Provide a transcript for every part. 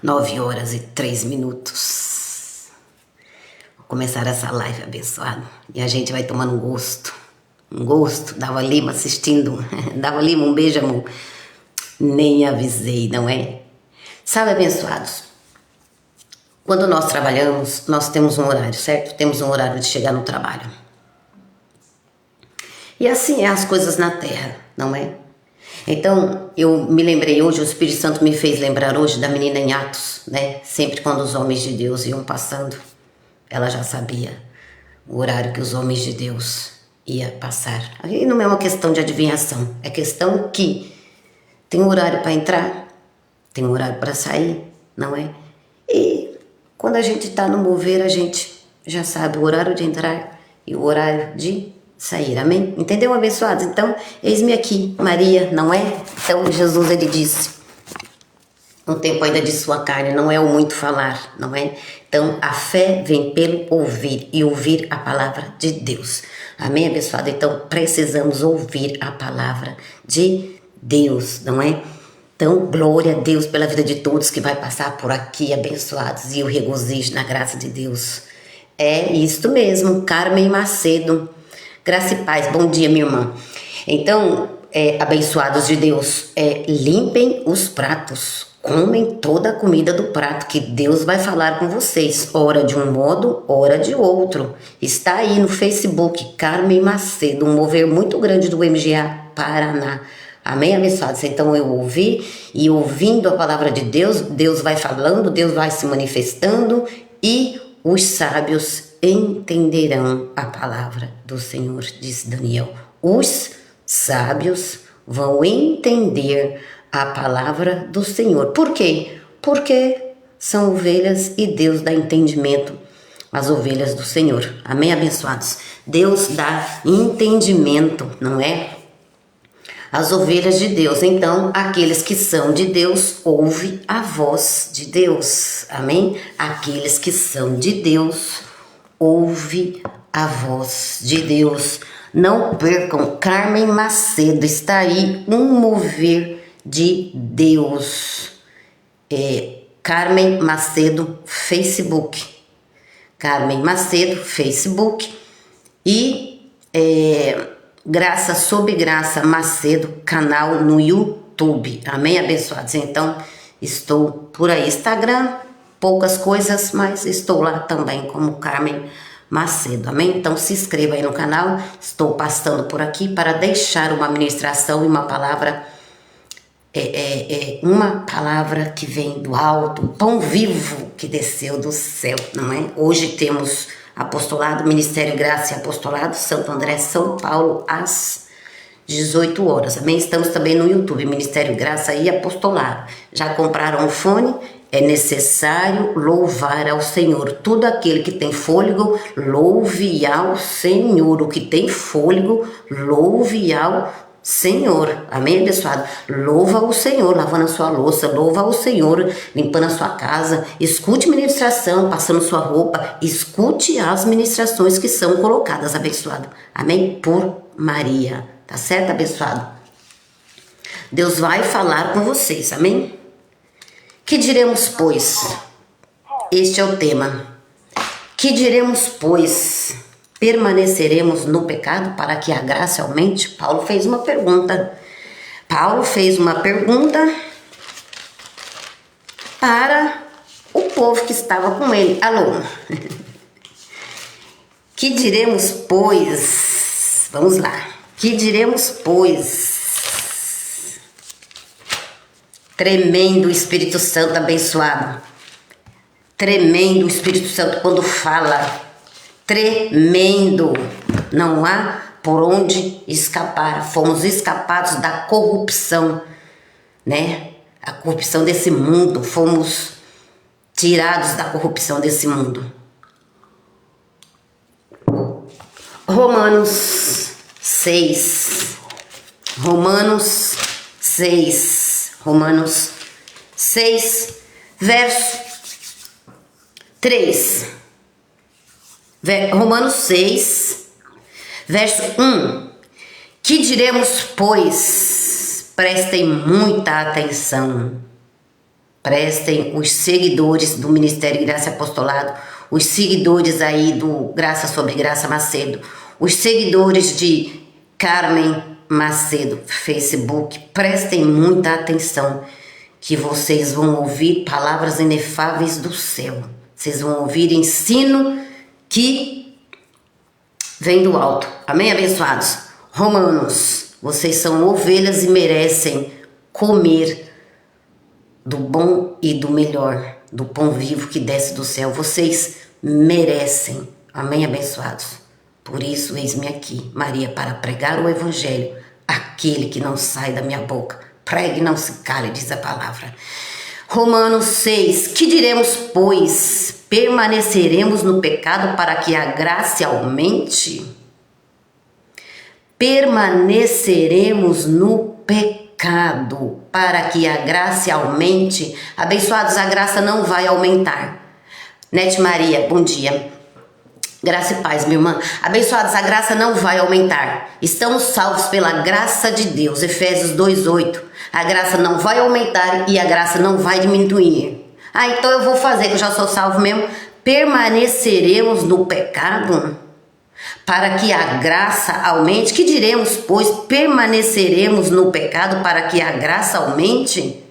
9h03. Vou começar essa live abençoada. E a gente vai tomando um gosto. Dava Lima assistindo. Dava Lima, um beijo, amor. Nem avisei, não é? Sabe, abençoados? Quando nós trabalhamos, nós temos um horário, certo? Temos um horário de chegar no trabalho. E assim é as coisas na terra, não é? Então, eu me lembrei hoje, o Espírito Santo me fez lembrar hoje da menina em Atos, né? Sempre quando os homens de Deus iam passando, ela já sabia o horário que os homens de Deus iam passar. Aí não é uma questão de adivinhação, é questão que tem um horário para entrar, tem um horário para sair, não é? E quando a gente está no mover, a gente já sabe o horário de entrar e o horário de sair, amém? Entendeu, abençoados? Então, eis-me aqui, Maria, não é? Então, Jesus, ele disse, no tempo ainda de sua carne, não é o muito falar, não é? Então, a fé vem pelo ouvir e ouvir a palavra de Deus. Amém, abençoado? Então, precisamos ouvir a palavra de Deus, não é? Então, glória a Deus pela vida de todos que vai passar por aqui, abençoados, e o regozijo na graça de Deus. É isto mesmo, Carmen Macedo. Graça e paz, bom dia, minha irmã. Então, abençoados de Deus, limpem os pratos, comem toda a comida do prato, que Deus vai falar com vocês, ora de um modo, ora de outro. Está aí no Facebook, Carmen Macedo, um mover muito grande do MGA Paraná. Amém, abençoados? Então eu ouvi, e ouvindo a palavra de Deus, Deus vai falando, Deus vai se manifestando, e os sábios entenderão a palavra do Senhor, disse Daniel. Os sábios vão entender a palavra do Senhor. Por quê? Porque são ovelhas e Deus dá entendimento às ovelhas do Senhor. Amém, abençoados? Deus dá entendimento, não é? As ovelhas de Deus. Então, aqueles que são de Deus, ouvem a voz de Deus. Amém? Aqueles que são de Deus, ouve a voz de Deus. Não percam, Carmen Macedo, está aí um mover de Deus. Carmen Macedo, Facebook. Carmen Macedo, Facebook. E Graça Sob Graça Macedo, canal no YouTube. Amém, abençoados? Então, estou por aí. Instagram, poucas coisas, mas estou lá também como Carmen Macedo, amém? Então se inscreva aí no canal, estou passando por aqui para deixar uma ministração e uma palavra, uma palavra que vem do alto, pão vivo que desceu do céu, não é? Hoje temos apostolado, Ministério Graça e Apostolado, Santo André, São Paulo, às 18 horas, amém? Estamos também no YouTube, Ministério Graça e Apostolado. Já compraram o fone? É necessário louvar ao Senhor. Todo aquele que tem fôlego, louve ao Senhor. O que tem fôlego, louve ao Senhor. Amém, abençoado? Louva o Senhor, lavando a sua louça. Louva o Senhor, limpando a sua casa. Escute ministração, passando sua roupa. Escute as ministrações que são colocadas, abençoado. Amém? Por Maria. Tá certo, abençoado? Deus vai falar com vocês, amém? Que diremos, pois? Este é o tema. Que diremos, pois? Permaneceremos no pecado para que a graça aumente? Paulo fez uma pergunta. Paulo fez uma pergunta para o povo que estava com ele. Alô? Que diremos, pois? Vamos lá. Que diremos, pois? Tremendo Espírito Santo abençoado. Tremendo Espírito Santo quando fala. Tremendo. Não há por onde escapar. Fomos escapados da corrupção, né? A corrupção desse mundo. Fomos tirados da corrupção desse mundo. Romanos 6. Romanos 6, verso 3. Romanos 6, verso 1. Que diremos, pois? Prestem muita atenção. Prestem os seguidores do Ministério Graça e Apostolado, os seguidores aí do Graça sobre Graça Macedo, os seguidores de Carmen Macedo, Facebook, prestem muita atenção, que vocês vão ouvir palavras inefáveis do céu. Vocês vão ouvir ensino que vem do alto. Amém, abençoados? Romanos, vocês são ovelhas e merecem comer do bom e do melhor, do pão vivo que desce do céu. Vocês merecem. Amém, abençoados? Por isso, eis-me aqui, Maria, para pregar o evangelho, aquele que não sai da minha boca. Pregue, não se cale, diz a palavra. Romanos 6. Que diremos, pois? Permaneceremos no pecado para que a graça aumente? Permaneceremos no pecado para que a graça aumente? Abençoados, a graça não vai aumentar. Nete Maria, bom dia. Graça e paz, minha irmã. Abençoados, a graça não vai aumentar. Estamos salvos pela graça de Deus. Efésios 2:8. A graça não vai aumentar e a graça não vai diminuir. Então eu vou fazer, que eu já sou salvo mesmo. Permaneceremos no pecado para que a graça aumente? Que diremos, pois? Permaneceremos no pecado para que a graça aumente?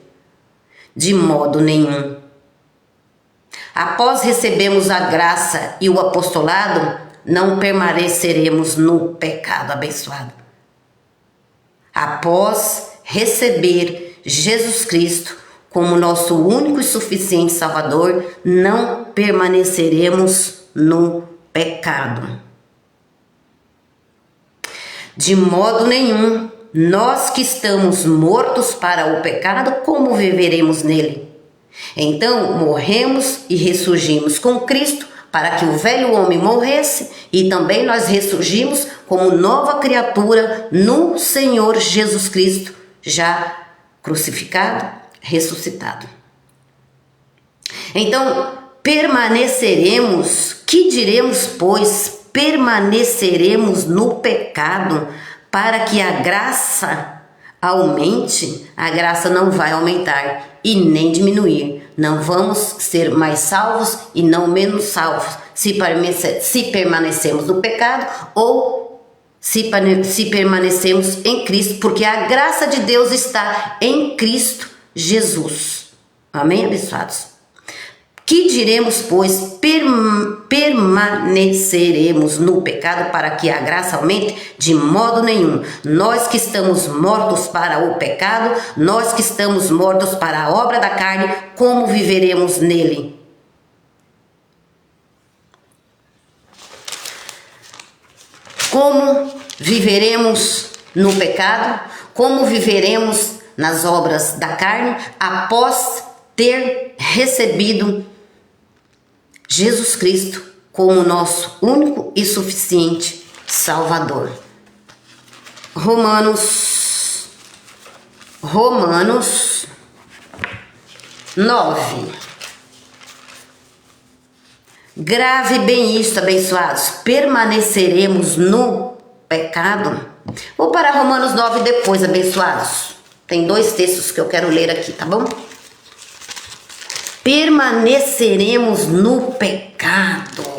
De modo nenhum. Após recebermos a graça e o apostolado, não permaneceremos no pecado, abençoado. Após receber Jesus Cristo como nosso único e suficiente Salvador, não permaneceremos no pecado. De modo nenhum. Nós que estamos mortos para o pecado, como viveremos nele? Então morremos e ressurgimos com Cristo para que o velho homem morresse e também nós ressurgimos como nova criatura no Senhor Jesus Cristo, já crucificado, ressuscitado. Então permaneceremos, que diremos, pois? Permaneceremos no pecado para que a graça aumente? A graça não vai aumentar e nem diminuir. Não vamos ser mais salvos e não menos salvos se permanecemos no pecado ou se permanecemos em Cristo, porque a graça de Deus está em Cristo Jesus. Amém, abençoados? Que diremos, pois? Permaneceremos no pecado para que a graça aumente? De modo nenhum. Nós que estamos mortos para o pecado, nós que estamos mortos para a obra da carne, como viveremos nele? Como viveremos no pecado? Como viveremos nas obras da carne após ter recebido Jesus Cristo como nosso único e suficiente Salvador? Romanos 9. Grave bem isto, abençoados. Permaneceremos no pecado? Vou para Romanos 9 depois, abençoados. Tem 2 textos que eu quero ler aqui, tá bom? Permaneceremos no pecado.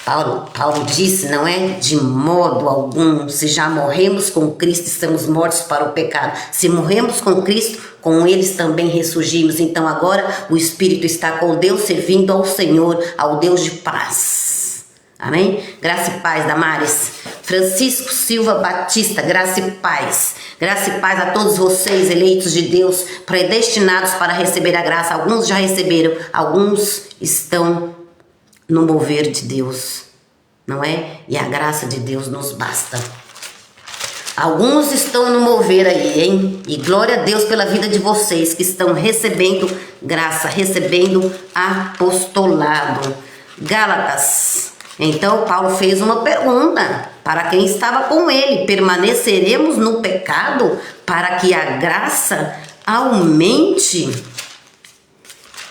Paulo disse, não é? De modo algum. Se já morremos com Cristo, estamos mortos para o pecado. Se morremos com Cristo, com eles também ressurgimos. Então agora o Espírito está com Deus, servindo ao Senhor, ao Deus de paz. Amém? Graça e paz, Damares. Francisco Silva Batista, graça e paz. Graça e paz a todos vocês, eleitos de Deus, predestinados para receber a graça. Alguns já receberam, alguns estão no mover de Deus, não é? E a graça de Deus nos basta. Alguns estão no mover aí, hein? E glória a Deus pela vida de vocês que estão recebendo graça, recebendo apostolado. Gálatas. Então Paulo fez uma pergunta para quem estava com ele: permaneceremos no pecado para que a graça aumente?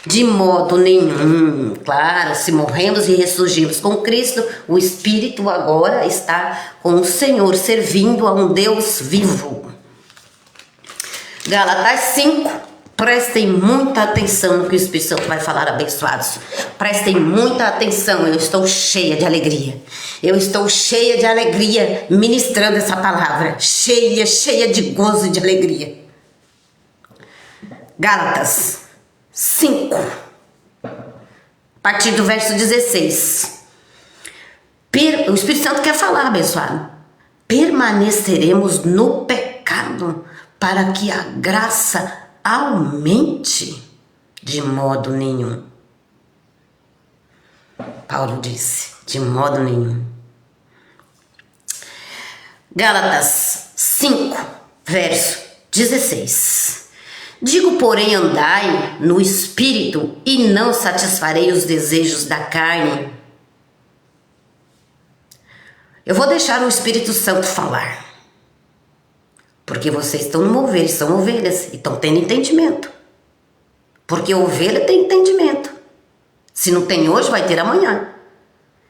De modo nenhum. Claro, se morremos e ressurgimos com Cristo, o Espírito agora está com o Senhor, servindo a um Deus vivo. Gálatas 5. Prestem muita atenção no que o Espírito Santo vai falar, abençoados. Prestem muita atenção, eu estou cheia de alegria. Eu estou cheia de alegria ministrando essa palavra. Cheia de gozo e de alegria. Gálatas 5, a partir do verso 16. O Espírito Santo quer falar, abençoado. Permaneceremos no pecado para que a graça aumente? De modo nenhum. Paulo disse, de modo nenhum. Gálatas 5, verso 16. Digo, porém, andai no Espírito e não satisfarei os desejos da carne. Eu vou deixar o Espírito Santo falar. Porque vocês estão no mover, são ovelhas e estão tendo entendimento. Porque ovelha tem entendimento. Se não tem hoje, vai ter amanhã.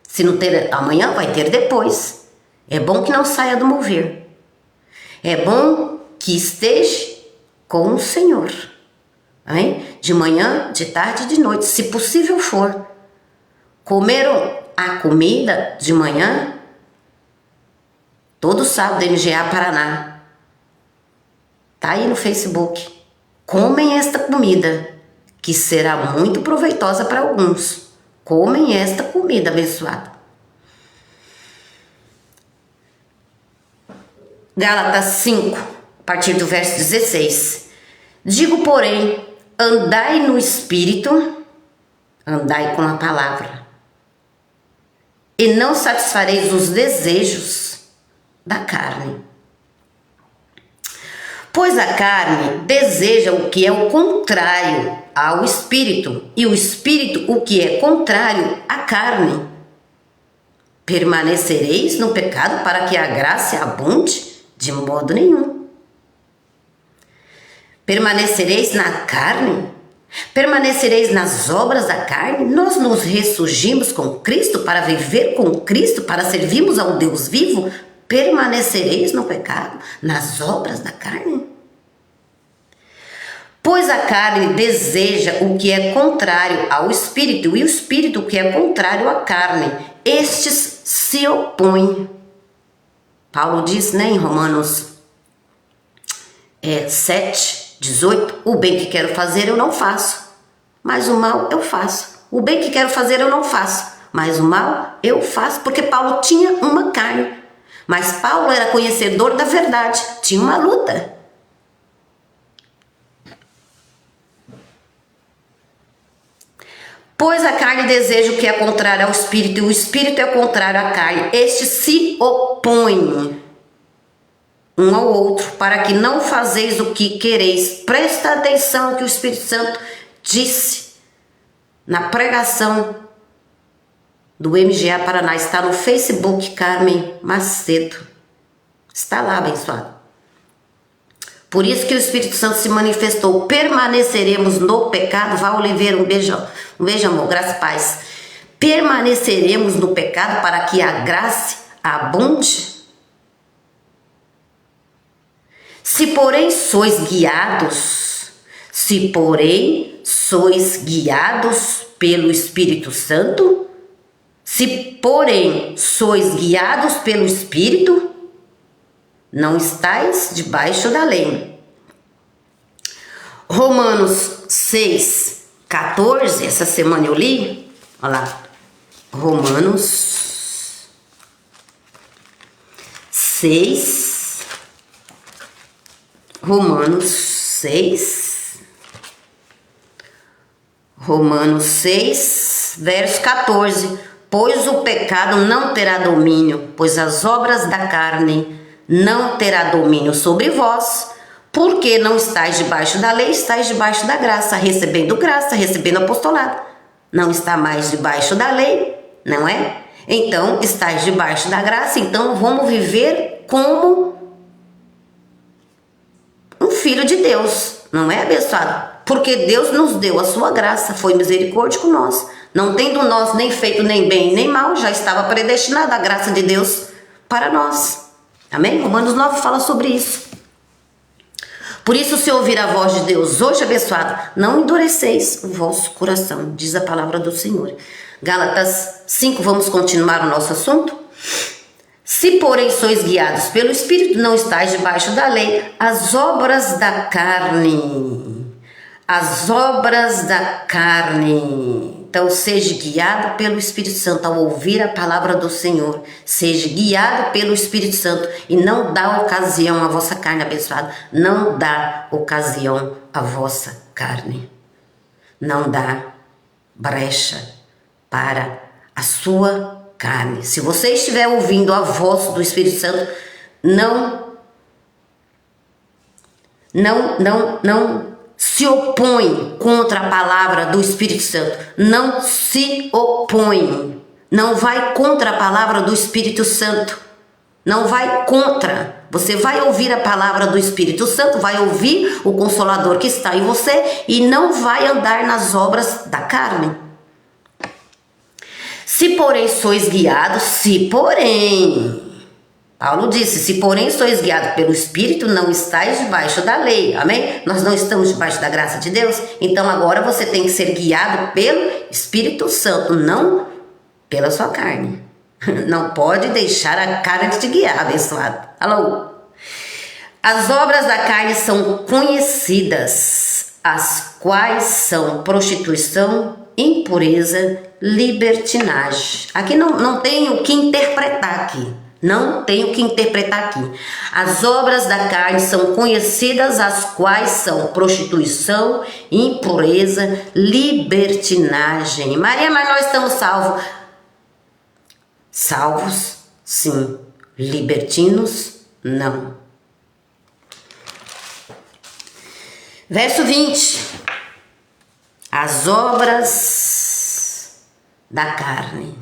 Se não ter amanhã, vai ter depois. É bom que não saia do mover. É bom que esteja com o Senhor. Hein? De manhã, de tarde e de noite, se possível for. Comeram a comida de manhã? Todo sábado, MGA Paraná. Tá aí no Facebook. Comem esta comida, que será muito proveitosa para alguns. Comem esta comida abençoada. Gálatas 5, a partir do verso 16. Digo, porém, andai no Espírito, andai com a palavra, e não satisfareis os desejos da carne. Pois a carne deseja o que é o contrário ao Espírito, e o Espírito o que é contrário à carne. Permanecereis no pecado para que a graça abunde? De modo nenhum. Permanecereis na carne? Permanecereis nas obras da carne? Nós nos ressurgimos com Cristo para viver com Cristo, para servirmos ao Deus vivo? Permanecereis no pecado, nas obras da carne? Pois a carne deseja o que é contrário ao Espírito, e o Espírito o que é contrário à carne. Estes se opõem. Paulo diz, em Romanos 7, 18, o bem que quero fazer eu não faço, mas o mal eu faço. O bem que quero fazer eu não faço, mas o mal eu faço, porque Paulo tinha uma carne. Mas Paulo era conhecedor da verdade, tinha uma luta. Pois a carne deseja o que é contrário ao Espírito, e o Espírito é contrário à carne. Estes se opõem um ao outro, para que não fazeis o que quereis. Presta atenção ao que o Espírito Santo disse na pregação do MGA Paraná. Está no Facebook, Carmen Macedo. Está lá, abençoado. Por isso que o Espírito Santo se manifestou. Permaneceremos no pecado. Vá, Oliveira, um beijo, amor, graça e paz. Permaneceremos no pecado para que a graça abunde? Se porém sois guiados pelo Espírito Santo, se porém sois guiados pelo Espírito, não estáis debaixo da lei. Romanos 6, 14, essa semana eu li, olha lá, Romanos 6. Romanos 6. Romanos 6, verso 14. Pois o pecado não terá domínio, pois as obras da carne não terá domínio sobre vós, porque não estáis debaixo da lei, estáis debaixo da graça, recebendo apostolado. Não está mais debaixo da lei, não é? Então, estáis debaixo da graça, então vamos viver como um filho de Deus, não é, abençoado? Porque Deus nos deu a sua graça, foi misericórdia com nós. Não tendo nós nem feito nem bem nem mal, já estava predestinada a graça de Deus para nós. Amém? Romanos 9 fala sobre isso. Por isso, se ouvir a voz de Deus hoje, abençoado, não endureceis o vosso coração, diz a palavra do Senhor. Gálatas 5, vamos continuar o nosso assunto? Se, porém, sois guiados pelo Espírito, não estáis debaixo da lei, as obras da carne. Então, seja guiado pelo Espírito Santo ao ouvir a palavra do Senhor. Seja guiado pelo Espírito Santo e não dá ocasião à vossa carne, abençoada. Não dá ocasião à vossa carne. Não dá brecha para a sua carne. Se você estiver ouvindo a voz do Espírito Santo, não se opõe contra a palavra do Espírito Santo. Não se opõe. Não vai contra a palavra do Espírito Santo. Não vai contra. Você vai ouvir a palavra do Espírito Santo, vai ouvir o Consolador que está em você e não vai andar nas obras da carne. Se porém sois guiados, Paulo disse, se porém sois guiados pelo Espírito, não estáis debaixo da lei, amém? Nós não estamos debaixo da graça de Deus, então agora você tem que ser guiado pelo Espírito Santo, não pela sua carne. Não pode deixar a carne te guiar, abençoado. Alô? As obras da carne são conhecidas, as quais são prostituição, impureza, libertinagem. Aqui não tem o que interpretar aqui. Não tenho o que interpretar aqui. As obras da carne são conhecidas, as quais são prostituição, impureza, libertinagem. Maria, mas nós estamos salvos. Salvos, sim. Libertinos, não. Verso 20. As obras da carne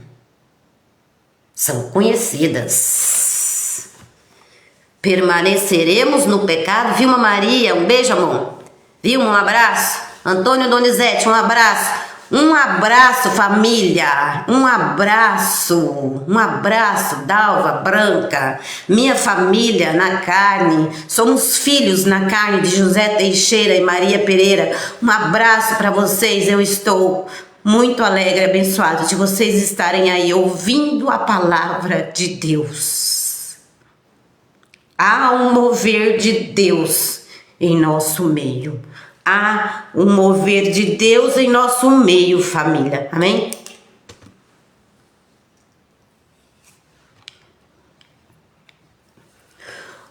são conhecidas. Permaneceremos no pecado. Vilma Maria, um beijo, amor. Vilma, um abraço. Antônio Donizete, um abraço. Um abraço, família. Um abraço. Dalva, Branca. Minha família na carne. Somos filhos na carne de José Teixeira e Maria Pereira. Um abraço para vocês. Eu estou muito alegre, abençoado de vocês estarem aí ouvindo a palavra de Deus. Há um mover de Deus em nosso meio. Há um mover de Deus em nosso meio, família. Amém?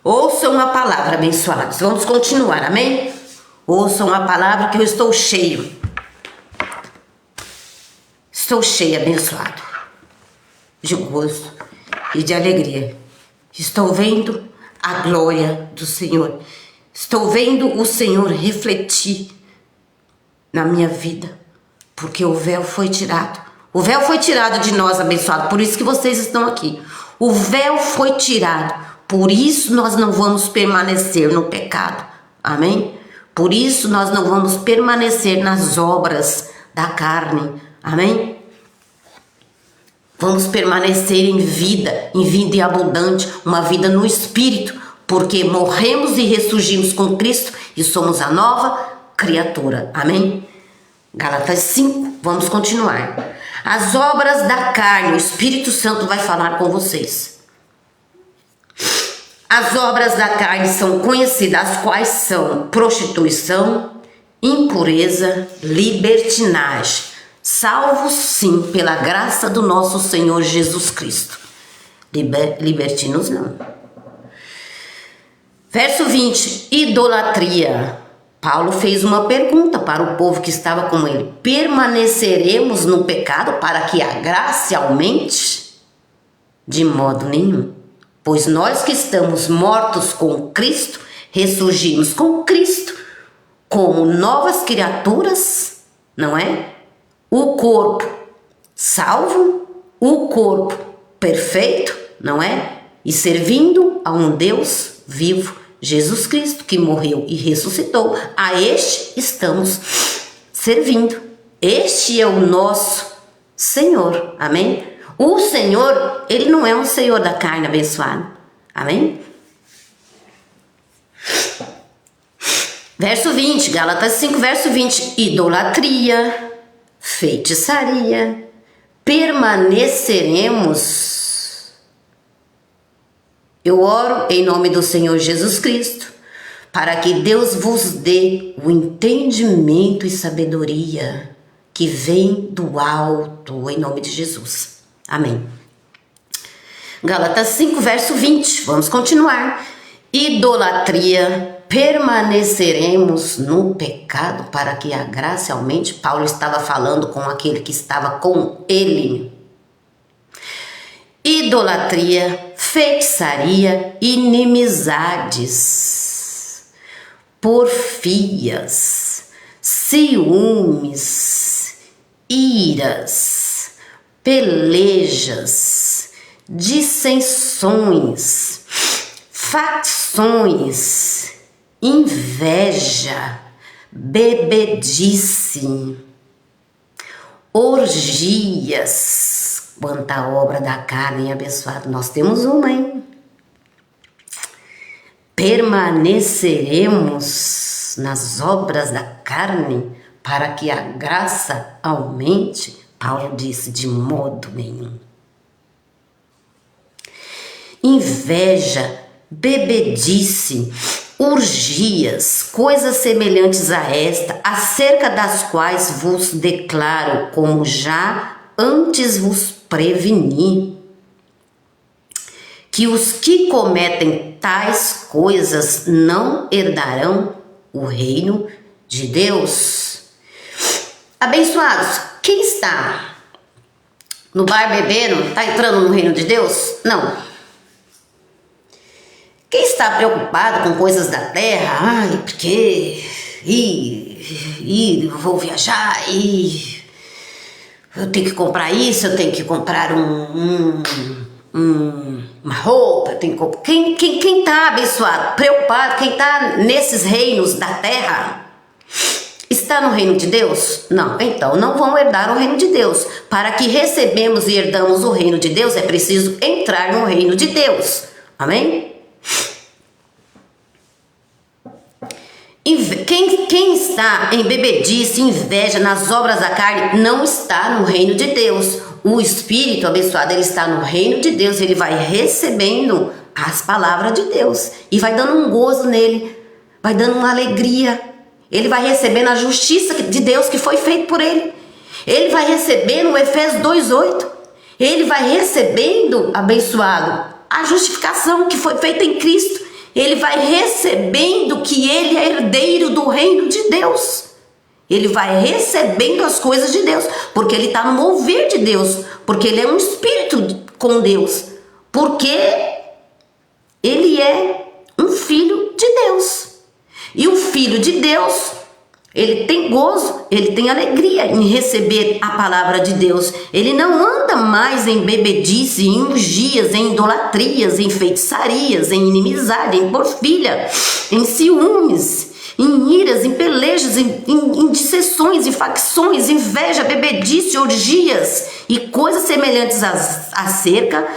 Ouçam a palavra, abençoados. Vamos continuar, amém? Ouçam a palavra que eu estou cheio. Estou cheia, abençoado, de gozo e de alegria. Estou vendo a glória do Senhor. Estou vendo o Senhor refletir na minha vida, porque o véu foi tirado. O véu foi tirado de nós, abençoado, por isso que vocês estão aqui. O véu foi tirado, por isso nós não vamos permanecer no pecado. Amém? Por isso nós não vamos permanecer nas obras da carne. Amém? Vamos permanecer em vida e abundante, uma vida no Espírito, porque morremos e ressurgimos com Cristo e somos a nova criatura. Amém? Gálatas 5, vamos continuar. As obras da carne, o Espírito Santo vai falar com vocês. As obras da carne são conhecidas, as quais são prostituição, impureza, libertinagem. Salvos sim pela graça do nosso Senhor Jesus Cristo. Libertinos não. Verso 20, idolatria. Paulo fez uma pergunta para o povo que estava com ele: permaneceremos no pecado para que a graça aumente? De modo nenhum. Pois nós que estamos mortos com Cristo, ressurgimos com Cristo como novas criaturas, não é? O corpo salvo, o corpo perfeito, não é? E servindo a um Deus vivo, Jesus Cristo, que morreu e ressuscitou. A este estamos servindo. Este é o nosso Senhor. Amém? O Senhor, ele não é um Senhor da carne abençoado. Amém? Verso 20, Gálatas 5, verso 20. Idolatria, feitiçaria, permaneceremos. Eu oro em nome do Senhor Jesus Cristo, para que Deus vos dê o entendimento e sabedoria que vem do alto, em nome de Jesus. Amém. Gálatas 5, verso 20. Vamos continuar. Idolatria, permaneceremos no pecado para que a graça aumente. Paulo estava falando com aquele que estava com ele. Idolatria, feitiçaria, inimizades, porfias, ciúmes, iras, pelejas, dissensões, facções, inveja, bebedice, orgias. Quanta obra da carne, abençoado. Nós temos uma, hein? Permaneceremos nas obras da carne para que a graça aumente. Paulo disse: de modo nenhum. Inveja, bebedice, orgias, coisas semelhantes a esta, acerca das quais vos declaro, como já antes vos preveni, que os que cometem tais coisas não herdarão o reino de Deus. Abençoados, quem está no bar bebendo, está entrando no reino de Deus? Não. Quem está preocupado com coisas da terra, ai, porque eu vou viajar, eu tenho que comprar isso, eu tenho que comprar uma roupa, eu tenho que comprar. Quem está abençoado, preocupado, quem está nesses reinos da terra, está no reino de Deus? Não, então não vão herdar o reino de Deus. Para que recebemos e herdamos o reino de Deus, é preciso entrar no reino de Deus. Amém? Quem está em bebedice, inveja, nas obras da carne, não está no reino de Deus. O Espírito abençoado, ele está no reino de Deus, ele vai recebendo as palavras de Deus e vai dando um gozo nele, vai dando uma alegria. Ele vai recebendo a justiça de Deus que foi feita por ele. Ele vai recebendo o Efésios 2:8. Ele vai recebendo, abençoado, a justificação que foi feita em Cristo. Ele vai recebendo que ele é herdeiro do reino de Deus. Ele vai recebendo as coisas de Deus, porque ele está no mover de Deus, porque ele é um espírito com Deus, porque ele é um filho de Deus. E o filho de Deus, ele tem gozo, ele tem alegria em receber a palavra de Deus. Ele não anda mais em bebedice, em orgias, em idolatrias, em feitiçarias, em inimizade, em porfia, em ciúmes, em iras, em pelejas, em dissensões, em facções, inveja, bebedice, orgias e coisas semelhantes acerca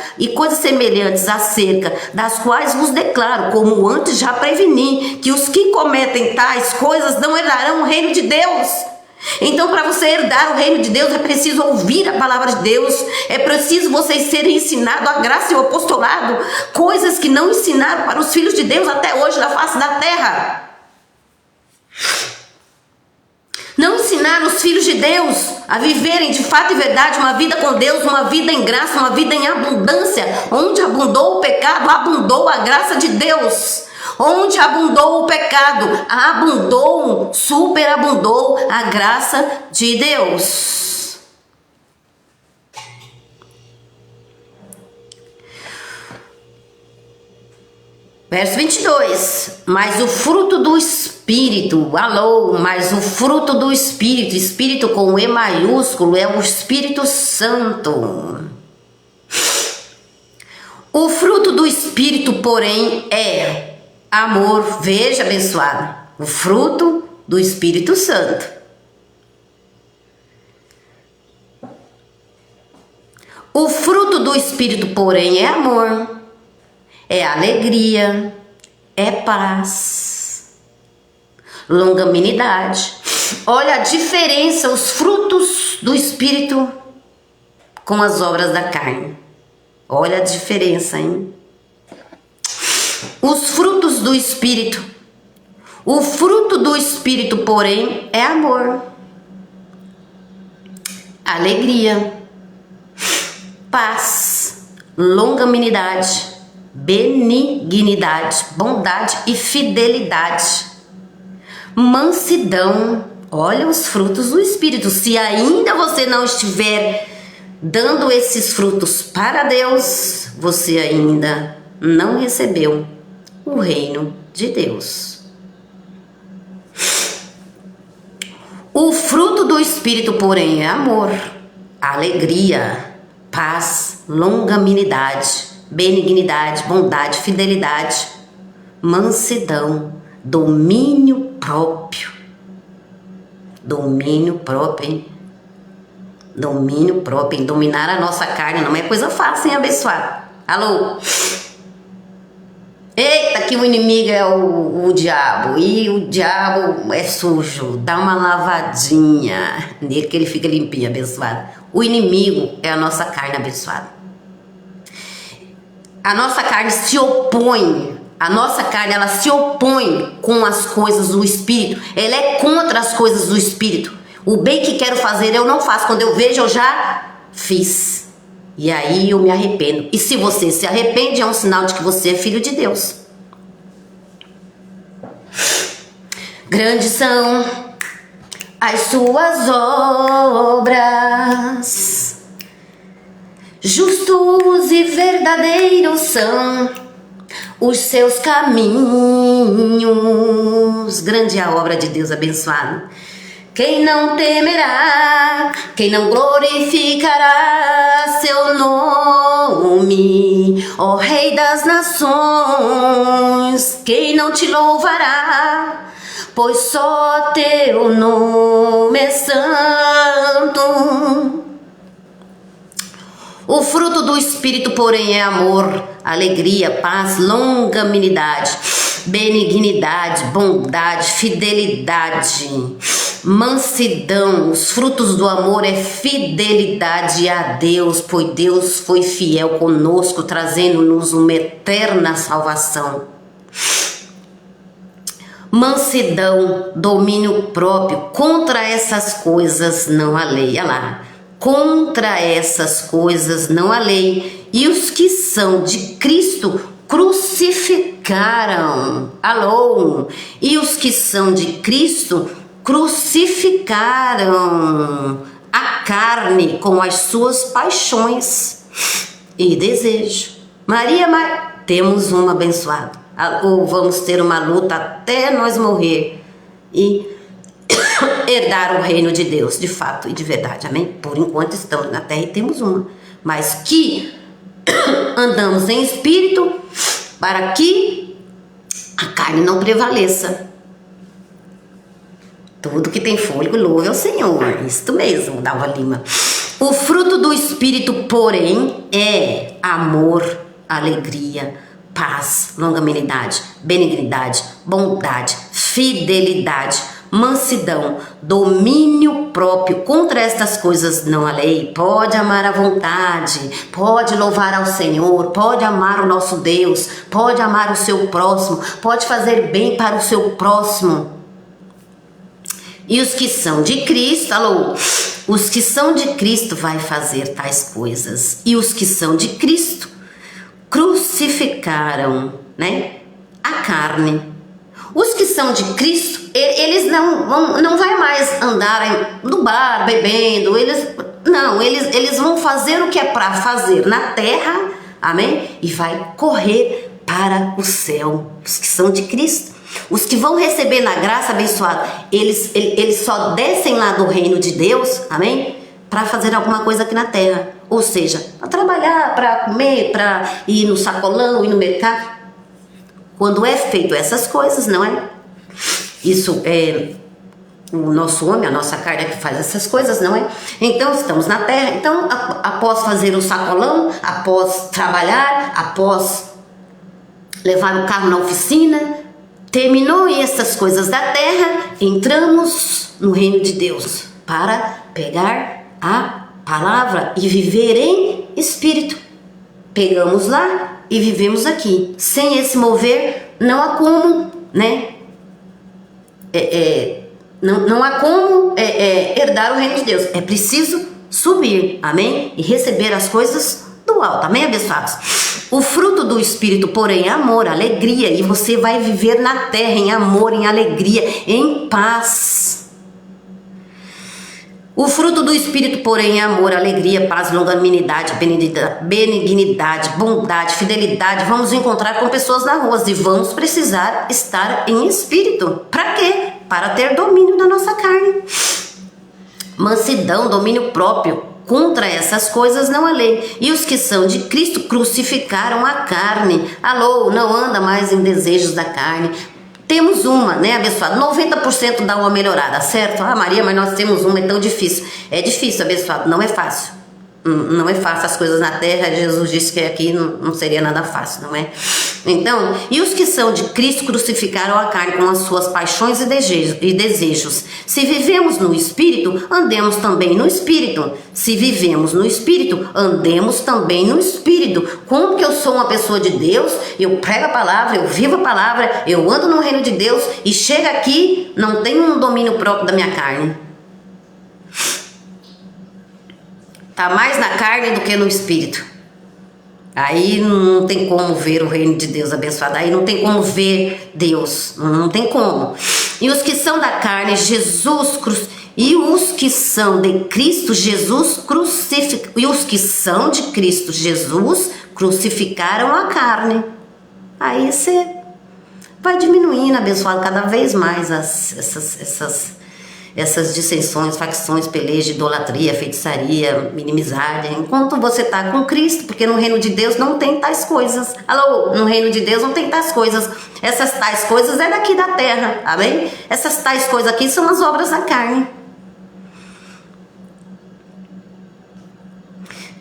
das quais vos declaro, como antes já preveni, que os que cometem tais coisas não herdarão o reino de Deus. Então, para você herdar o reino de Deus, é preciso ouvir a palavra de Deus, é preciso vocês serem ensinados a graça e o apostolado, coisas que não ensinaram para os filhos de Deus até hoje na face da terra. Não ensinaram os filhos de Deus a viverem de fato e verdade uma vida com Deus, uma vida em graça, uma vida em abundância. Onde abundou o pecado, abundou a graça de Deus. Onde abundou o pecado, superabundou a graça de Deus. Verso 22, mas o fruto do Espírito, mas o fruto do Espírito, Espírito com E maiúsculo, é o Espírito Santo. O fruto do Espírito, porém, é amor, veja, abençoado, o fruto do Espírito Santo. O fruto do Espírito, porém, é amor, é alegria, é paz, longanimidade. Olha a diferença, os frutos do Espírito com as obras da carne. Olha a diferença, hein? Os frutos do Espírito. O fruto do Espírito, porém, é amor, alegria, paz, longanimidade, benignidade, bondade e fidelidade, mansidão. Olha os frutos do Espírito. Se ainda você não estiver dando esses frutos para Deus, você ainda não recebeu o reino de Deus. O fruto do Espírito, porém, é amor, alegria, paz, longanimidade, benignidade, bondade, fidelidade, mansidão, domínio próprio. Domínio próprio, hein? Domínio próprio, hein? Dominar a nossa carne não é coisa fácil, hein, abençoado? Alô? Eita, que o inimigo é o diabo, e o diabo é sujo, dá uma lavadinha nele que ele fica limpinho, abençoado. O inimigo é a nossa carne, abençoada. A nossa carne se opõe, ela se opõe com as coisas do Espírito, ela é contra as coisas do Espírito. O bem que quero fazer eu não faço, quando eu vejo eu já fiz. E aí eu me arrependo. E se você se arrepende, é um sinal de que você é filho de Deus. Grandes são as suas obras, justos e verdadeiros são os seus caminhos. Grande é a obra de Deus, abençoado. Quem não temerá, quem não glorificará seu nome, ó Rei das nações, quem não te louvará, pois só teu nome é santo. O fruto do Espírito, porém, é amor, alegria, paz, longanimidade, benignidade, bondade, fidelidade, mansidão. Os frutos do amor é fidelidade a Deus, pois Deus foi fiel conosco, trazendo-nos uma eterna salvação. Mansidão, domínio próprio. Contra essas coisas não há lei. Olha lá. Contra essas coisas não há lei. E os que são de Cristo crucificaram. Alô? E os que são de Cristo crucificaram a carne com as suas paixões e desejos. Maria, temos um abençoado. Ou vamos ter uma luta até nós morrer e herdar o reino de Deus, de fato e de verdade, amém? Por enquanto estamos na terra e temos uma, mas que andamos em espírito para que a carne não prevaleça. Tudo que tem fôlego, louve ao Senhor. Isto mesmo, Dalva Lima. O fruto do Espírito, porém, é amor, alegria, paz, longanimidade, benignidade, bondade, fidelidade, mansidão, domínio próprio. Contra estas coisas não há lei. Pode amar à vontade, pode louvar ao Senhor, pode amar o nosso Deus, pode amar o seu próximo, pode fazer bem para o seu próximo. E os que são de Cristo, alô, os que são de Cristo vai fazer tais coisas. E os que são de Cristo crucificaram, né, a carne. Os que são de Cristo, eles não vai mais andarem no bar bebendo, eles vão fazer o que é para fazer na terra, amém? E vai correr para o céu. Os que são de Cristo, os que vão receber na graça abençoada, eles só descem lá do reino de Deus, amém? Para fazer alguma coisa aqui na terra, ou seja, para trabalhar, para comer, para ir no sacolão, ir no mercado. Quando é feito essas coisas, não é? Isso é o nosso homem, a nossa carne que faz essas coisas, não é? Então estamos na terra, então após fazer o sacolão, após trabalhar, após levar o carro na oficina, terminou essas coisas da terra, entramos no reino de Deus para pegar a palavra e viver em espírito. Pegamos lá e vivemos aqui. Sem esse mover, não há como, né? Não há como herdar o reino de Deus. É preciso subir, amém? E receber as coisas do alto, amém, abençoados? O fruto do Espírito, porém, é amor, alegria. E você vai viver na terra em amor, em alegria, em paz. O fruto do Espírito, porém, é amor, alegria, paz, longanimidade, benignidade, bondade, fidelidade. Vamos encontrar com pessoas na rua e vamos precisar estar em espírito. Para quê? Para ter domínio da nossa carne. Mansidão, domínio próprio. Contra essas coisas não há lei. E os que são de Cristo crucificaram a carne. Alô, não anda mais em desejos da carne. Temos uma, né, abençoado? 90% dá uma melhorada, certo? Ah, Maria, mas nós temos uma, é tão difícil. É difícil, abençoado, não é fácil. Não é fácil as coisas na terra. Jesus disse que aqui não seria nada fácil, não é? Então, e os que são de Cristo crucificaram a carne com as suas paixões e desejos. Se vivemos no Espírito, andemos também no Espírito. Se vivemos no Espírito, andemos também no Espírito. Como que eu sou uma pessoa de Deus, eu prego a palavra, eu vivo a palavra, eu ando no reino de Deus e chega aqui, não tenho um domínio próprio da minha carne. Tá mais na carne do que no Espírito. Aí não tem como ver o reino de Deus abençoado. Aí não tem como ver Deus. Não tem como. E os que são da carne, e os que são de Cristo Jesus crucificaram. E os que são de Cristo Jesus crucificaram a carne. Aí você vai diminuindo, abençoado, cada vez mais essas dissensões, facções, pelejas, idolatria, feitiçaria, inimizade, enquanto você está com Cristo, porque no reino de Deus não tem tais coisas. Alô, no reino de Deus não tem tais coisas. Essas tais coisas é daqui da terra, amém? Essas tais coisas aqui são as obras da carne.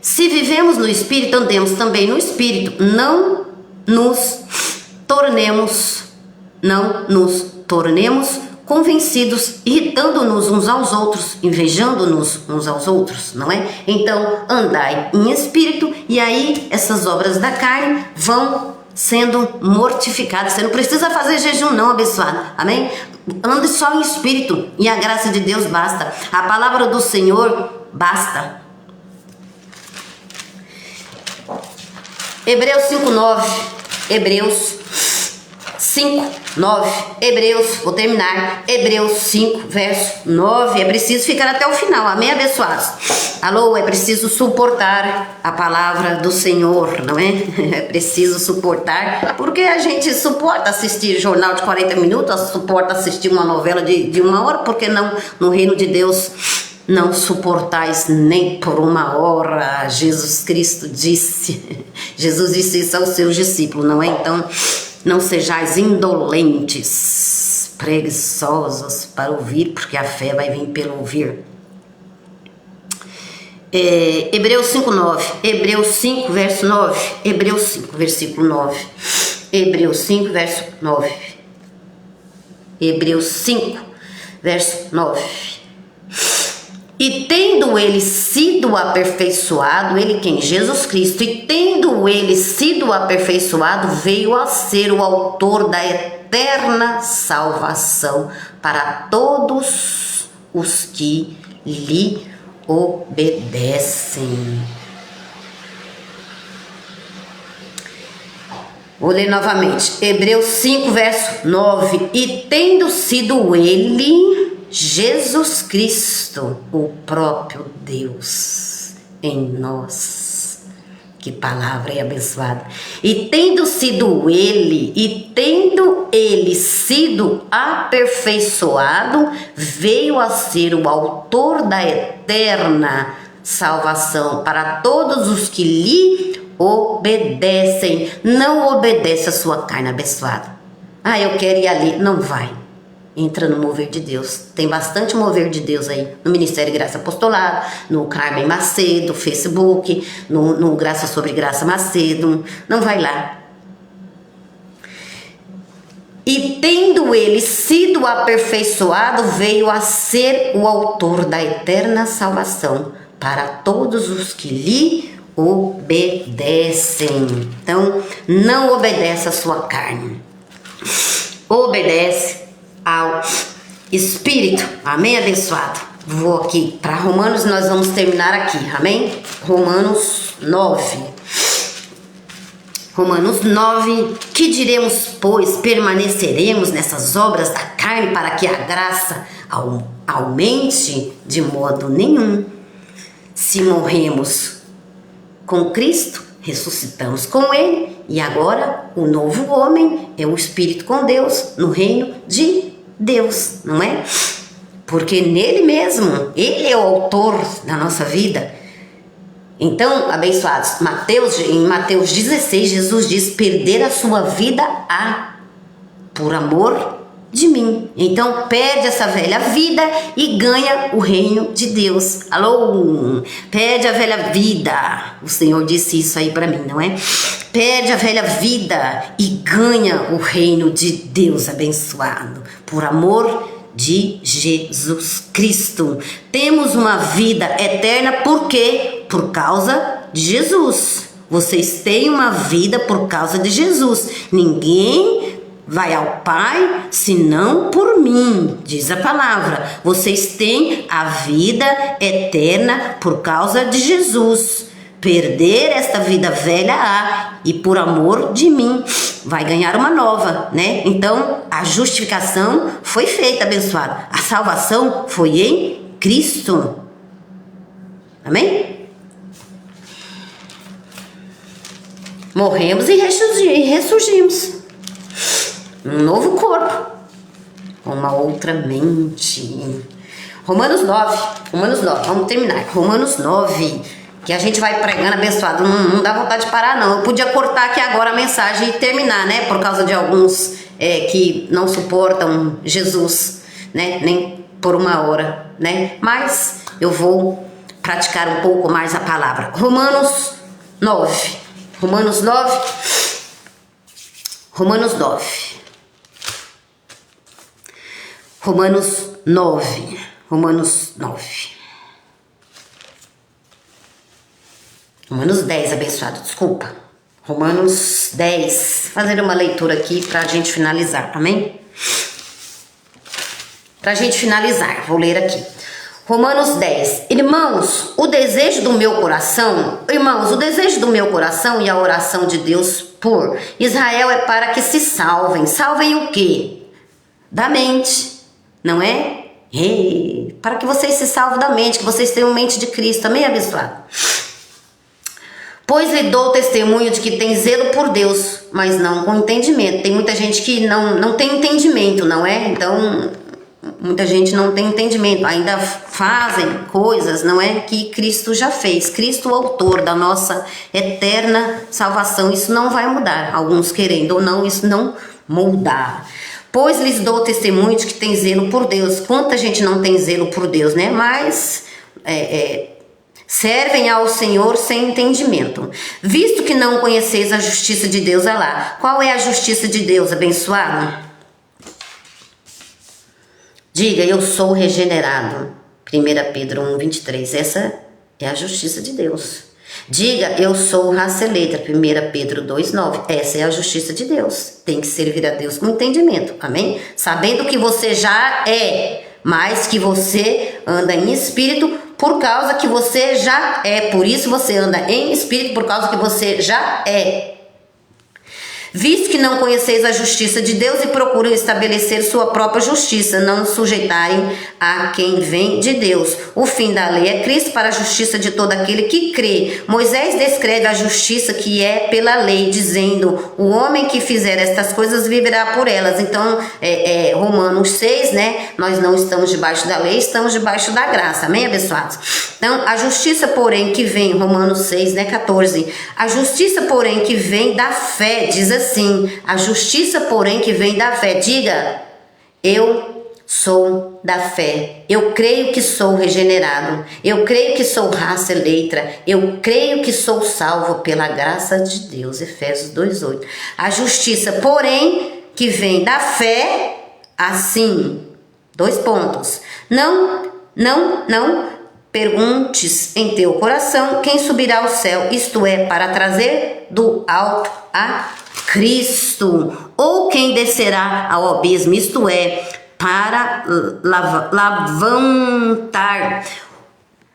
Se vivemos no Espírito, andemos também no Espírito. Não nos tornemos convencidos, irritando-nos uns aos outros, invejando-nos uns aos outros, não é? Então, andai em espírito, e aí essas obras da carne vão sendo mortificadas. Você não precisa fazer jejum não, abençoado, amém? Ande só em espírito, e a graça de Deus basta. A palavra do Senhor basta. Hebreus 5:9. Hebreus 5:9. Hebreus, vou terminar. Hebreus 5, verso 9. É preciso ficar até o final, amém, abençoados? Alô, é preciso suportar a palavra do Senhor, não é? É preciso suportar, porque a gente suporta assistir jornal de 40 minutos, suporta assistir uma novela de 1 hora, porque não, no reino de Deus não suportais nem por 1 hora. Jesus Cristo disse, Jesus disse isso aos seus discípulos, não é? Então, não sejais indolentes, preguiçosos para ouvir, porque a fé vai vir pelo ouvir. Hebreus 5:9. Hebreus 5, verso 9. Hebreus 5, versículo 9. Hebreus 5, verso 9. Hebreus 5, verso 9. E tendo ele sido aperfeiçoado, ele quem? Jesus Cristo. E tendo ele sido aperfeiçoado, veio a ser o autor da eterna salvação para todos os que lhe obedecem. Vou ler novamente. Hebreus 5, verso 9. E tendo sido ele, Jesus Cristo, o próprio Deus, em nós. Que palavra abençoada. E tendo sido ele sido aperfeiçoado, veio a ser o autor da eterna salvação para todos os que lhe obedecem. Não obedece a sua carne, abençoada. Ah, eu quero ir ali. Não vai. Entra no mover de Deus. Tem bastante mover de Deus aí. No Ministério Graça Apostolado, no Carmen Macedo, Facebook, no Graça sobre Graça Macedo. Não vai lá. E tendo ele sido aperfeiçoado, veio a ser o autor da eterna salvação para todos os que lhe obedecem. Então, não obedece a sua carne. Obedece ao Espírito. Amém, abençoado? Vou aqui para Romanos, nós vamos terminar aqui. Amém? Romanos 9. Romanos 9. Que diremos, pois? Permaneceremos nessas obras da carne para que a graça aumente? De modo nenhum. Se morremos com Cristo, ressuscitamos com Ele, e agora o novo homem é o Espírito com Deus no reino de Deus, não é? Porque nele mesmo, Ele é o autor da nossa vida. Então, abençoados, em Mateus 16, Jesus diz: perder a sua vida por amor de mim. Então, perde essa velha vida e ganha o reino de Deus. Alô? Perde a velha vida. O Senhor disse isso aí para mim, não é? Perde a velha vida e ganha o reino de Deus, abençoado, por amor de Jesus Cristo. Temos uma vida eterna, por quê? Por causa de Jesus. Vocês têm uma vida por causa de Jesus. Ninguém vai ao Pai senão por mim, diz a palavra. Vocês têm a vida eterna por causa de Jesus. Perder esta vida velha e por amor de mim vai ganhar uma nova, né? Então a justificação foi feita, abençoado. A salvação foi em Cristo. Amém? Morremos e ressurgimos. Um novo corpo, uma outra mente. Romanos 9, vamos terminar. Romanos 9, que a gente vai pregando, abençoado. Não dá vontade de parar, não. Eu podia cortar aqui agora a mensagem e terminar, né? Por causa de alguns que não suportam Jesus, né? Nem por uma hora, né? Mas eu vou praticar um pouco mais a palavra. Romanos 9. Romanos 9. Romanos 9. Romanos 9. Romanos 9. Romanos 10, abençoado, desculpa. Romanos 10. Fazer uma leitura aqui pra gente finalizar, amém? Pra gente finalizar, vou ler aqui. Romanos 10. Irmãos, o desejo do meu coração e a oração de Deus por Israel é para que se salvem. Salvem o quê? Da mente, não é? Para que vocês se salvem da mente, que vocês tenham mente de Cristo, amém, abençoado? Pois lhe dou testemunho de que tem zelo por Deus, mas não com entendimento. Tem muita gente que não tem entendimento, não é? Então, muita gente não tem entendimento. Ainda fazem coisas, não é? Que Cristo já fez. Cristo, o autor da nossa eterna salvação. Isso não vai mudar. Alguns querendo ou não, isso não muda. Pois lhes dou testemunho de que tem zelo por Deus. Quanta gente não tem zelo por Deus, né? Mas servem ao Senhor sem entendimento. Visto que não conheceis a justiça de Deus, olha lá. Qual é a justiça de Deus, abençoado? Diga, eu sou regenerado. 1 Pedro 1, 23. Essa é a justiça de Deus. Diga, eu sou raça eleita. 1 Pedro 2, 9. Essa é a justiça de Deus. Tem que servir a Deus com entendimento. Amém? Sabendo que você já é, mas que você anda em espírito por causa que você já é. Por isso você anda em espírito por causa que você já é. Visto que não conheceis a justiça de Deus e procuram estabelecer sua própria justiça, não sujeitarem a quem vem de Deus. O fim da lei é Cristo para a justiça de todo aquele que crê. Moisés descreve a justiça que é pela lei, dizendo: o homem que fizer estas coisas viverá por elas. Então, Romanos 6, né? Nós não estamos debaixo da lei, estamos debaixo da graça. Amém, abençoados? Então, a justiça, porém, que vem, Romanos 6, né, 14. A justiça, porém, que vem da fé, diz assim, a justiça, porém, que vem da fé. Diga, eu sou da fé. Eu creio que sou regenerado. Eu creio que sou raça eleita. Eu creio que sou salvo pela graça de Deus. Efésios 2:8. A justiça, porém, que vem da fé, assim, 2 pontos. Não perguntes em teu coração quem subirá ao céu, isto é, para trazer do alto a Cristo, ou quem descerá ao abismo, isto é, para levantar.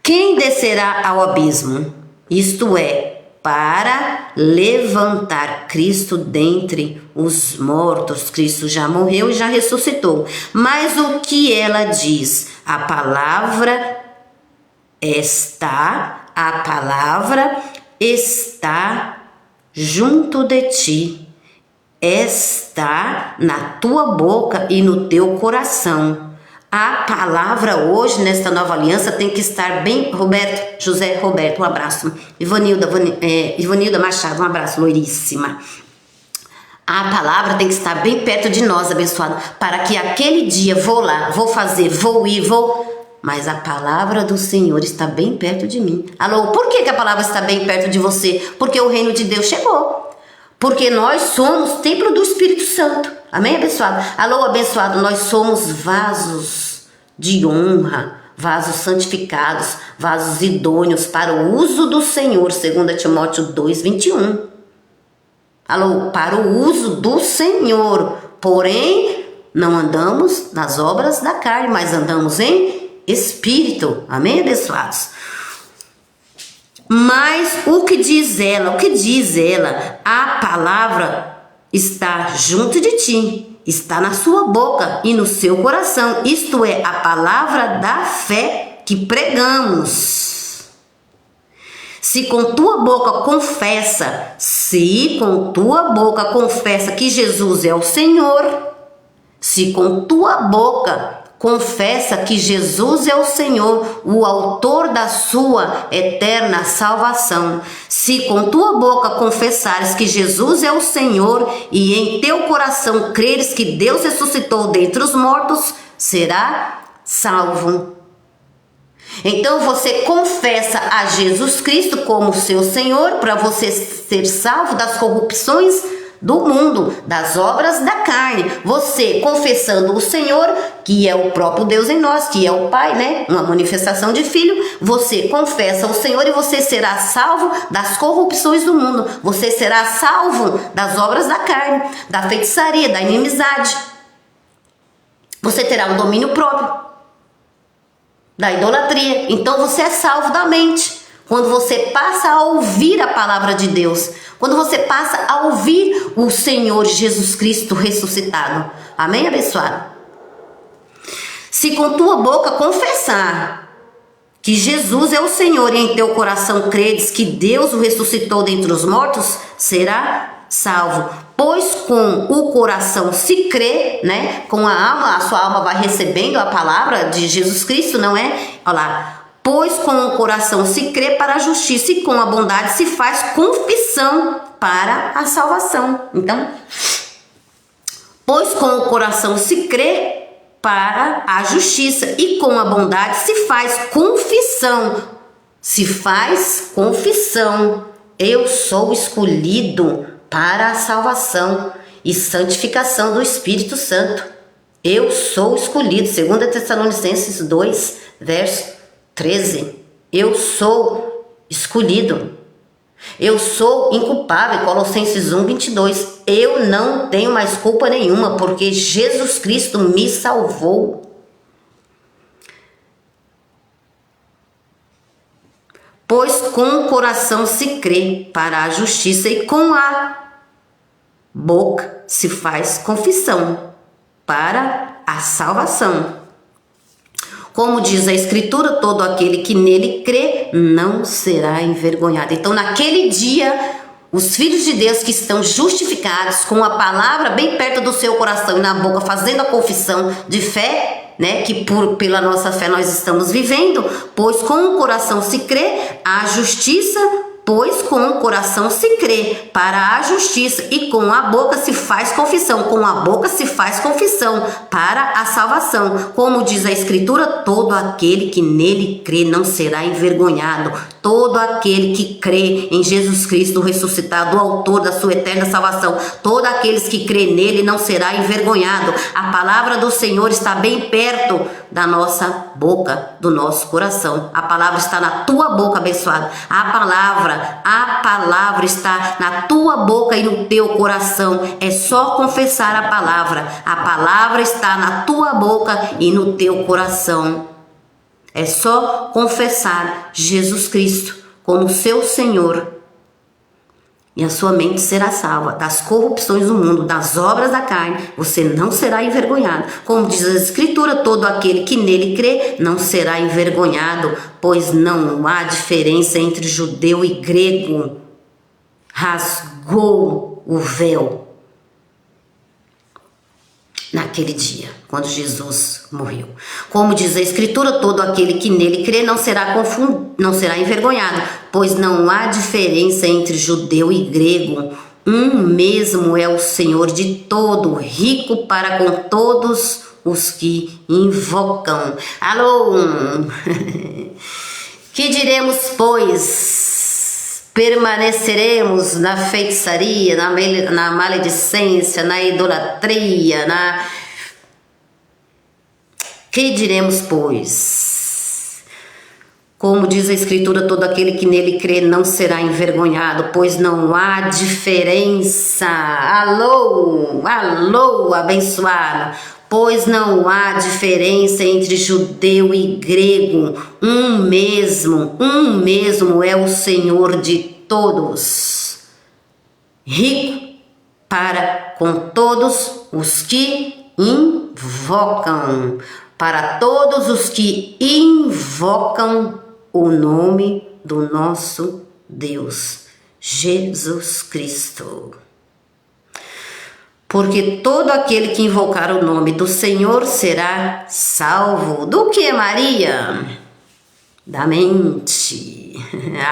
Quem descerá ao abismo, isto é, para levantar Cristo dentre os mortos. Cristo já morreu e já ressuscitou. Mas o que ela diz? A palavra está junto de ti, está na tua boca e no teu coração. A palavra hoje, nesta nova aliança, tem que estar bem... José Roberto, um abraço. Ivanilda Machado, um abraço, loiríssima. A palavra tem que estar bem perto de nós, abençoado, para que aquele dia vou lá, vou fazer, vou ir, mas a palavra do Senhor está bem perto de mim. Alô, por que a palavra está bem perto de você? Porque o reino de Deus chegou. Porque nós somos templo do Espírito Santo. Amém, abençoado? Alô, abençoado, nós somos vasos de honra, vasos santificados, vasos idôneos para o uso do Senhor, 2 Timóteo 2:21. Alô, para o uso do Senhor. Porém, não andamos nas obras da carne, mas andamos em Espírito. Amém, abençoados? Mas o que diz ela? A palavra está junto de ti, está na sua boca e no seu coração. Isto é, a palavra da fé que pregamos. Se com tua boca confessa que Jesus é o Senhor, se com tua boca confessa que Jesus é o Senhor, o autor da sua eterna salvação. Se com tua boca confessares que Jesus é o Senhor e em teu coração creres que Deus ressuscitou dentre os mortos, será salvo. Então você confessa a Jesus Cristo como seu Senhor para você ser salvo das corrupções do mundo, das obras da carne. Você confessando o Senhor, que é o próprio Deus em nós, que é o Pai, né? Uma manifestação de Filho. Você confessa o Senhor e você será salvo das corrupções do mundo. Você será salvo das obras da carne, da feitiçaria, da inimizade. Você terá um domínio próprio, da idolatria. Então você é salvo da mente. Quando você passa a ouvir a palavra de Deus, quando você passa a ouvir o Senhor Jesus Cristo ressuscitado. Amém, abençoado? Se com tua boca confessar que Jesus é o Senhor e em teu coração credes que Deus o ressuscitou dentre os mortos, será salvo. Pois com o coração se crê, né? Com a alma, a sua alma vai recebendo a palavra de Jesus Cristo, não é? Olha lá. Pois com o coração se crê para a justiça e com a bondade se faz confissão para a salvação. Então, pois com o coração se crê para a justiça e com a bondade se faz confissão. Se faz confissão. Eu sou escolhido para a salvação e santificação do Espírito Santo. Eu sou escolhido. 2 Tessalonicenses 2, verso 13. Eu sou escolhido. Eu sou inculpável. Colossenses 1, 22. Eu não tenho mais culpa nenhuma, porque Jesus Cristo me salvou. Pois com o coração se crê para a justiça e com a boca se faz confissão para a salvação. Como diz a Escritura, todo aquele que nele crê não será envergonhado. Então, naquele dia, os filhos de Deus que estão justificados com a palavra bem perto do seu coração e na boca, fazendo a confissão de fé, né, que pela nossa fé nós estamos vivendo, pois com o coração se crê a justiça, pois com o coração se crê para a justiça e com a boca se faz confissão, com a boca se faz confissão para a salvação. Como diz a Escritura, todo aquele que nele crê não será envergonhado. Todo aquele que crê em Jesus Cristo ressuscitado, o autor da sua eterna salvação, todos aqueles que crê nele não será envergonhado. A palavra do Senhor está bem perto da nossa boca, do nosso coração. A palavra está na tua boca, abençoado. A palavra está na tua boca e no teu coração. É só confessar a palavra. A palavra está na tua boca e no teu coração. É só confessar Jesus Cristo como seu Senhor e a sua mente será salva das corrupções do mundo, das obras da carne. Você não será envergonhado. Como diz a Escritura, todo aquele que nele crê não será envergonhado, pois não há diferença entre judeu e grego. Rasgou o véu naquele dia, quando Jesus morreu. Como diz a Escritura, todo aquele que nele crê não será envergonhado, pois não há diferença entre judeu e grego. Um mesmo é o Senhor de todo, rico para com todos os que invocam. Alô! Que diremos, pois? Permaneceremos na feitiçaria, na maledicência, na idolatria, Que diremos, pois? Como diz a Escritura, todo aquele que nele crê não será envergonhado, pois não há diferença. Alô, abençoado. Pois não há diferença entre judeu e grego. Um mesmo é o Senhor de todos, rico para com todos os que invocam. Para todos os que invocam o nome do nosso Deus, Jesus Cristo. Porque todo aquele que invocar o nome do Senhor será salvo. Do que, Maria? Da mente.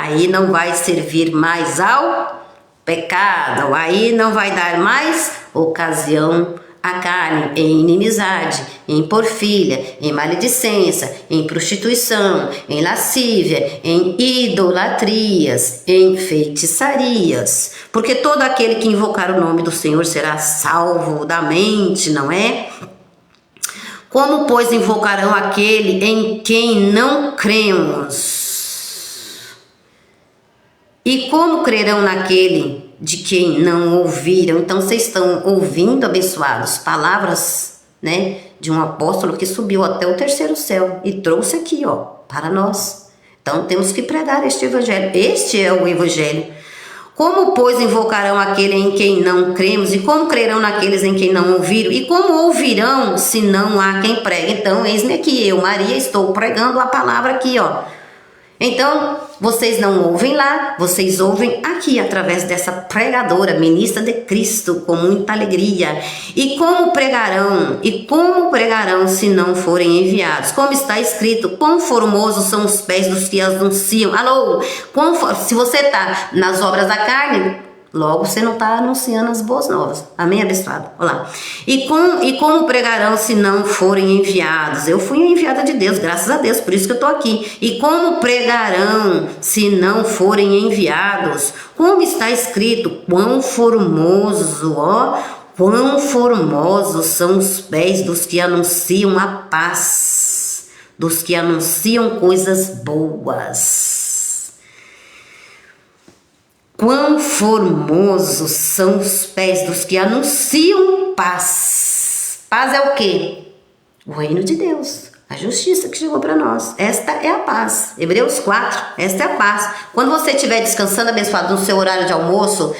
Aí não vai servir mais ao pecado. Aí não vai dar mais ocasião à carne, em inimizade, em porfia, em maledicência, em prostituição, em lascívia, em idolatrias, em feitiçarias. Porque todo aquele que invocar o nome do Senhor será salvo da mente, não é? Como, pois, invocarão aquele em quem não cremos? E como crerão naquele de quem não ouviram? Então, vocês estão ouvindo, abençoados, palavras, né, de um apóstolo que subiu até o terceiro céu e trouxe aqui, ó, para nós. Então, temos que pregar este evangelho. Este é o evangelho. Como, pois, invocarão aquele em quem não cremos? E como crerão naqueles em quem não ouviram? E como ouvirão se não há quem pregue? Então, eis-me aqui, eu, Maria, estou pregando a palavra aqui, ó. Então, vocês não ouvem lá, vocês ouvem aqui, através dessa pregadora, ministra de Cristo, com muita alegria. E como pregarão? E como pregarão se não forem enviados? Como está escrito, quão formosos são os pés dos que anunciam. Alô, se você está nas obras da carne, logo você não está anunciando as boas novas. Amém, abençoado? Olá. E como pregarão se não forem enviados? Eu fui enviada de Deus, graças a Deus, por isso que eu estou aqui. E como pregarão se não forem enviados? Como está escrito, quão formoso, ó, quão formosos são os pés dos que anunciam a paz, dos que anunciam coisas boas. Quão formosos são os pés dos que anunciam paz. Paz é o quê? O reino de Deus. A justiça que chegou para nós. Esta é a paz. Hebreus 4, esta é a paz. Quando você estiver descansando, abençoado, no seu horário de almoço,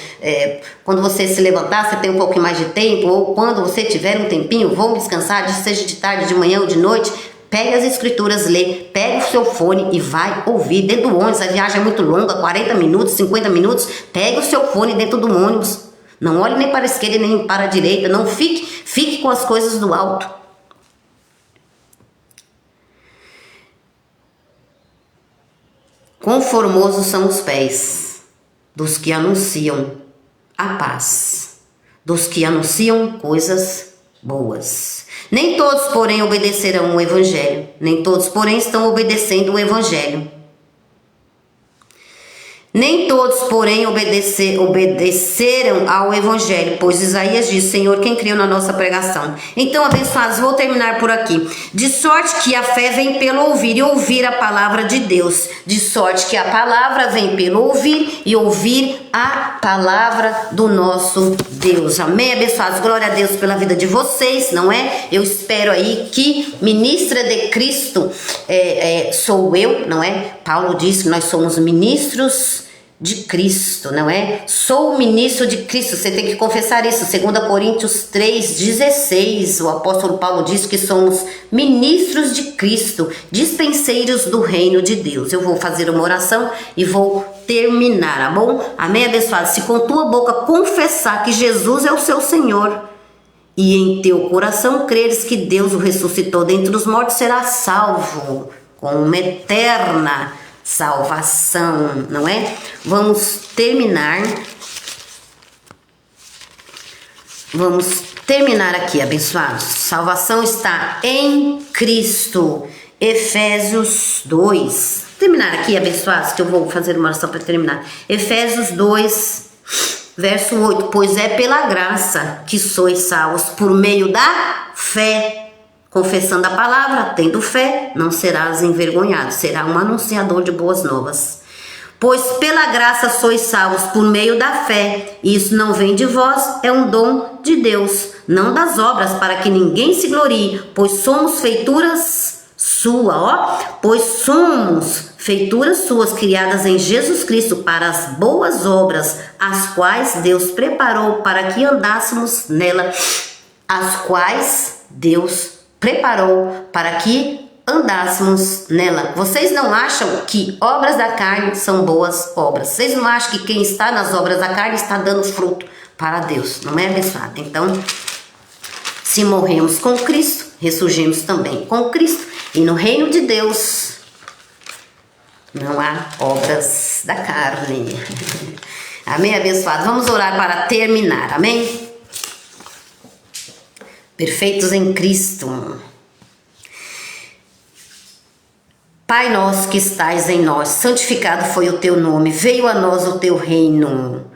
quando você se levantar, você tem um pouco mais de tempo, ou quando você tiver um tempinho, vamos descansar, seja de tarde, de manhã ou de noite, pegue as escrituras, lê, pega o seu fone e vai ouvir dentro do ônibus. A viagem é muito longa, 40 minutos, 50 minutos, pega o seu fone dentro do ônibus. Não olhe nem para a esquerda nem para a direita, não fique com as coisas do alto. Quão formosos são os pés dos que anunciam a paz, dos que anunciam coisas boas. Nem todos, porém, obedecerão o evangelho. Nem todos, porém, estão obedecendo o evangelho. Nem todos, porém, obedeceram ao evangelho, pois Isaías diz: Senhor, quem criou na nossa pregação? Então, abençoados, vou terminar por aqui. De sorte que a fé vem pelo ouvir e ouvir a palavra de Deus. De sorte que a palavra vem pelo ouvir e ouvir a palavra do nosso Deus. Amém, abençoados? Glória a Deus pela vida de vocês, não é? Eu espero aí que ministra de Cristo sou eu, não é? Paulo diz que nós somos ministros de Cristo, não é? Sou ministro de Cristo, você tem que confessar isso. 2 Coríntios 3,16, o apóstolo Paulo diz que somos ministros de Cristo, dispenseiros do reino de Deus. Eu vou fazer uma oração e vou terminar, tá bom? Amém, abençoado? Se com tua boca confessar que Jesus é o seu Senhor e em teu coração creres que Deus o ressuscitou dentre os mortos, serás salvo com uma eterna salvação, não é? Vamos terminar aqui, abençoados. Salvação está em Cristo. Efésios 2. Terminar aqui, abençoados, que eu vou fazer uma oração para terminar. Efésios 2, verso 8. Pois é pela graça que sois salvos por meio da fé. Confessando a palavra, tendo fé, não serás envergonhado, será um anunciador de boas novas. Pois pela graça sois salvos por meio da fé, e isso não vem de vós, é um dom de Deus, não das obras, para que ninguém se glorie, pois somos feituras pois somos feituras suas, criadas em Jesus Cristo para as boas obras, as quais Deus preparou para que andássemos nela, as quais Deus preparou para que andássemos nela. Vocês não acham que obras da carne são boas obras? Vocês não acham que quem está nas obras da carne está dando fruto para Deus? Não é, abençoado? Então, se morremos com Cristo, ressurgimos também com Cristo. E no reino de Deus não há obras da carne. Amém, abençoado? Vamos orar para terminar. Amém? Perfeitos em Cristo. Pai nosso que estais em nós, santificado foi o teu nome, veio a nós o teu reino.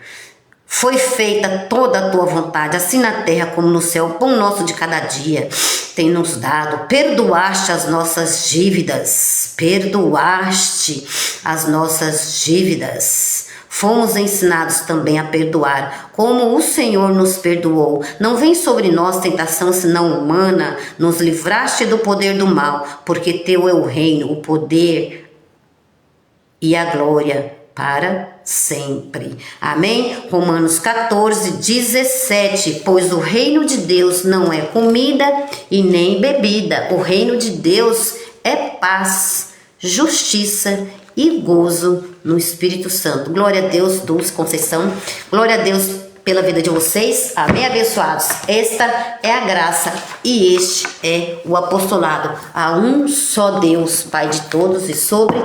Foi feita toda a tua vontade, assim na terra como no céu. O pão nosso de cada dia tem nos dado. Perdoaste as nossas dívidas. Perdoaste as nossas dívidas. Fomos ensinados também a perdoar, como o Senhor nos perdoou. Não vem sobre nós tentação senão humana. Nos livraste do poder do mal, porque teu é o reino, o poder e a glória para sempre. Amém? Romanos 14, 17. Pois o reino de Deus não é comida e nem bebida. O reino de Deus é paz, justiça e gozo no Espírito Santo. Glória a Deus, Dulce Conceição. Glória a Deus pela vida de vocês. Amém, abençoados? Esta é a graça e este é o apostolado. Há um só Deus, Pai de todos e sobre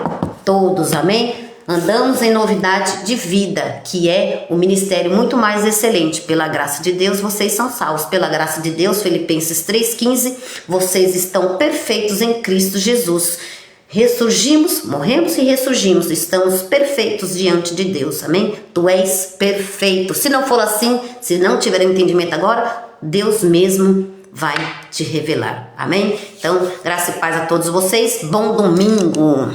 todos. Amém? Andamos em novidade de vida, que é o ministério muito mais excelente. Pela graça de Deus, vocês são salvos. Pela graça de Deus, Filipenses 3,15, vocês estão perfeitos em Cristo Jesus. Ressurgimos, morremos e ressurgimos, estamos perfeitos diante de Deus, amém? Tu és perfeito. Se não for assim, se não tiver entendimento agora, Deus mesmo vai te revelar, amém? Então, graça e paz a todos vocês, bom domingo!